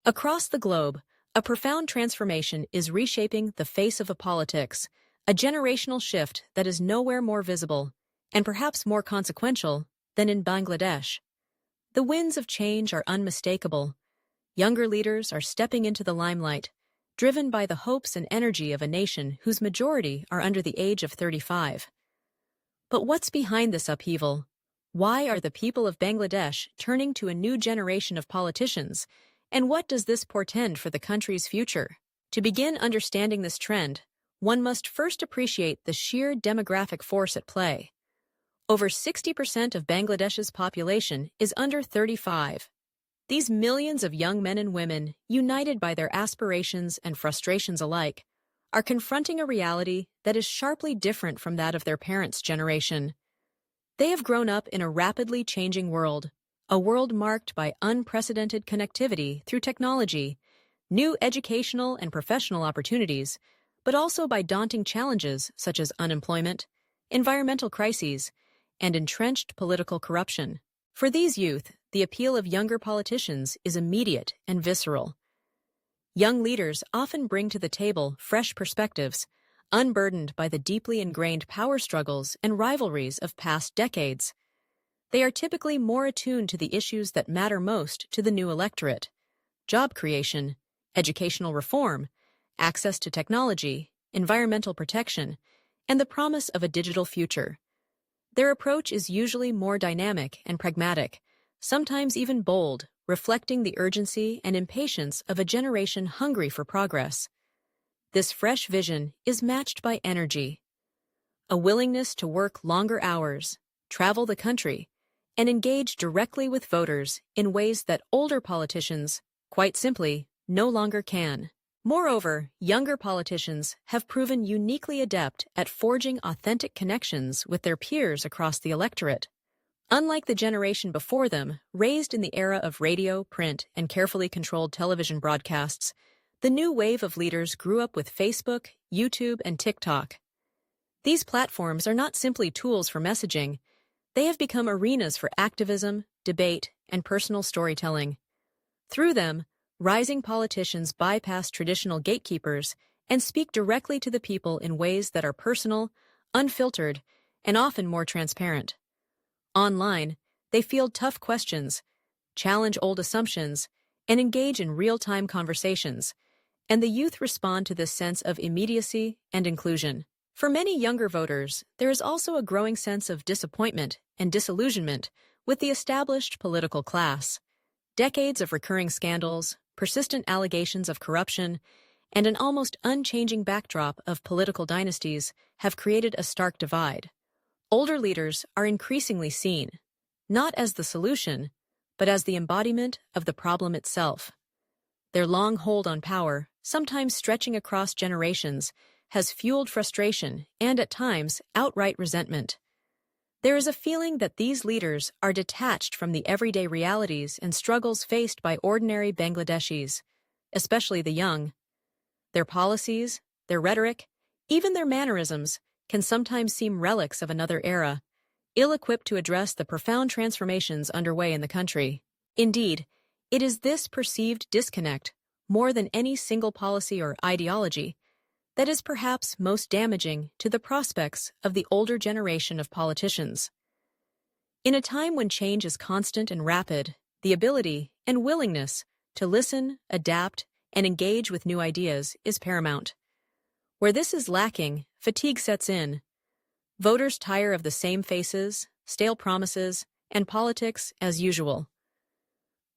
Across the globe, a profound transformation is reshaping the face of politics, a generational shift that is nowhere more visible, and perhaps more consequential, than in Bangladesh. The winds of change are unmistakable. Younger leaders are stepping into the limelight, driven by the hopes and energy of a nation whose majority are under the age of 35. But what's behind this upheaval? Why are the people of Bangladesh turning to a new generation of politicians? And what does this portend for the country's future? To begin understanding this trend, one must first appreciate the sheer demographic force at play. Over 60% of Bangladesh's population is under 35. These millions of young men and women, united by their aspirations and frustrations alike, are confronting a reality that is sharply different from that of their parents' generation. They have grown up in a rapidly changing world, a world marked by unprecedented connectivity through technology, new educational and professional opportunities, but also by daunting challenges such as unemployment, environmental crises, and entrenched political corruption. For these youth, the appeal of younger politicians is immediate and visceral. Young leaders often bring to the table fresh perspectives, unburdened by the deeply ingrained power struggles and rivalries of past decades. They are typically more attuned to the issues that matter most to the new electorate: job creation, educational reform, access to technology, environmental protection, and the promise of a digital future. Their approach is usually more dynamic and pragmatic, sometimes even bold, reflecting the urgency and impatience of a generation hungry for progress. This fresh vision is matched by energy, a willingness to work longer hours, travel the country, and engage directly with voters in ways that older politicians, quite simply, no longer can. Moreover, younger politicians have proven uniquely adept at forging authentic connections with their peers across the electorate. Unlike the generation before them, raised in the era of radio, print, and carefully controlled television broadcasts, the new wave of leaders grew up with Facebook, YouTube, and TikTok. These platforms are not simply tools for messaging. They have become arenas for activism, debate, and personal storytelling. Through them, rising politicians bypass traditional gatekeepers and speak directly to the people in ways that are personal, unfiltered, and often more transparent. Online, they field tough questions, challenge old assumptions, and engage in real-time conversations, and the youth respond to this sense of immediacy and inclusion. For many younger voters, there is also a growing sense of disappointment and disillusionment with the established political class. Decades of recurring scandals, persistent allegations of corruption, and an almost unchanging backdrop of political dynasties have created a stark divide. Older leaders are increasingly seen, not as the solution, but as the embodiment of the problem itself. Their long hold on power, sometimes stretching across generations, has fueled frustration and, at times, outright resentment. There is a feeling that these leaders are detached from the everyday realities and struggles faced by ordinary Bangladeshis, especially the young. Their policies, their rhetoric, even their mannerisms can sometimes seem relics of another era, ill-equipped to address the profound transformations underway in the country. Indeed, it is this perceived disconnect, more than any single policy or ideology, that is perhaps most damaging to the prospects of the older generation of politicians. In a time when change is constant and rapid, the ability and willingness to listen, adapt, and engage with new ideas is paramount. Where this is lacking, fatigue sets in. Voters tire of the same faces, stale promises, and politics as usual.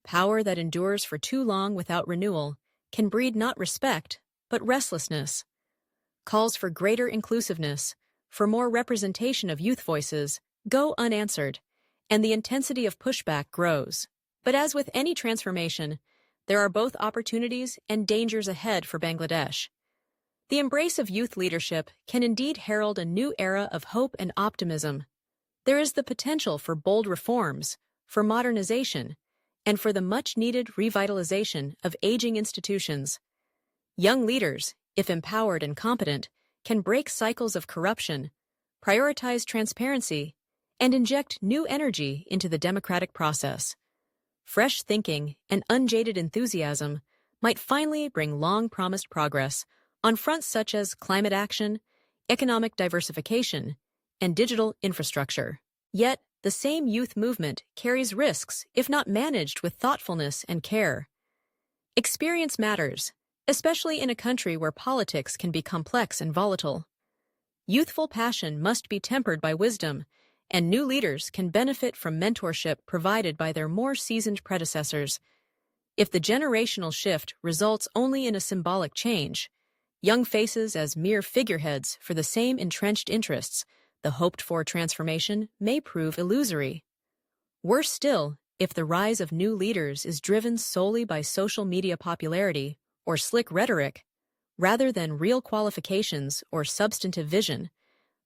Power that endures for too long without renewal can breed not respect, but restlessness. Calls for greater inclusiveness, for more representation of youth voices, go unanswered, and the intensity of pushback grows. But as with any transformation, there are both opportunities and dangers ahead for Bangladesh. The embrace of youth leadership can indeed herald a new era of hope and optimism. There is the potential for bold reforms, for modernization, and for the much-needed revitalization of aging institutions. Young leaders, if empowered and competent, can break cycles of corruption, prioritize transparency, and inject new energy into the democratic process. Fresh thinking and unjaded enthusiasm, might finally bring long-promised progress on fronts such as climate action, economic diversification, and digital infrastructure. Yet, the same youth movement carries risks if not managed with thoughtfulness and care. Experience matters, especially in a country where politics can be complex and volatile. Youthful passion must be tempered by wisdom, and new leaders can benefit from mentorship provided by their more seasoned predecessors. If the generational shift results only in a symbolic change, young faces as mere figureheads for the same entrenched interests, the hoped-for transformation may prove illusory. Worse still, if the rise of new leaders is driven solely by social media popularity or slick rhetoric, rather than real qualifications or substantive vision,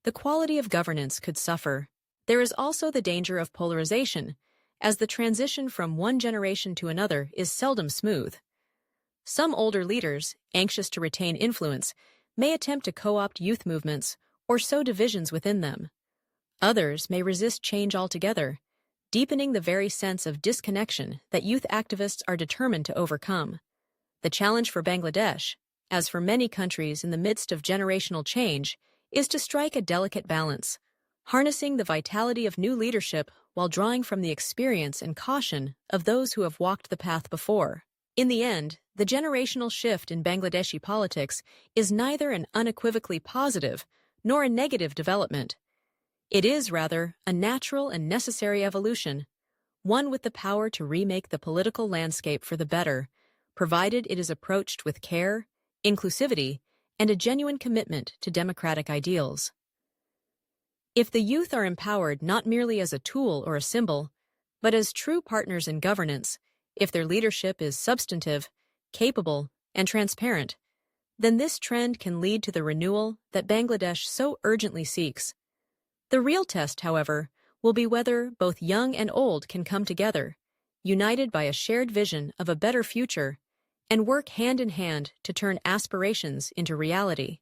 the quality of governance could suffer. There is also the danger of polarization, as the transition from one generation to another is seldom smooth. Some older leaders, anxious to retain influence, may attempt to co-opt youth movements or sow divisions within them. Others may resist change altogether, deepening the very sense of disconnection that youth activists are determined to overcome. The challenge for Bangladesh, as for many countries in the midst of generational change, is to strike a delicate balance, harnessing the vitality of new leadership while drawing from the experience and caution of those who have walked the path before. In the end, the generational shift in Bangladeshi politics is neither an unequivocally positive nor a negative development. It is, rather, a natural and necessary evolution, one with the power to remake the political landscape for the better, provided it is approached with care, inclusivity, and a genuine commitment to democratic ideals. If the youth are empowered not merely as a tool or a symbol, but as true partners in governance, if their leadership is substantive, capable, and transparent, then this trend can lead to the renewal that Bangladesh so urgently seeks. The real test, however, will be whether both young and old can come together, united by a shared vision of a better future, and work hand in hand to turn aspirations into reality.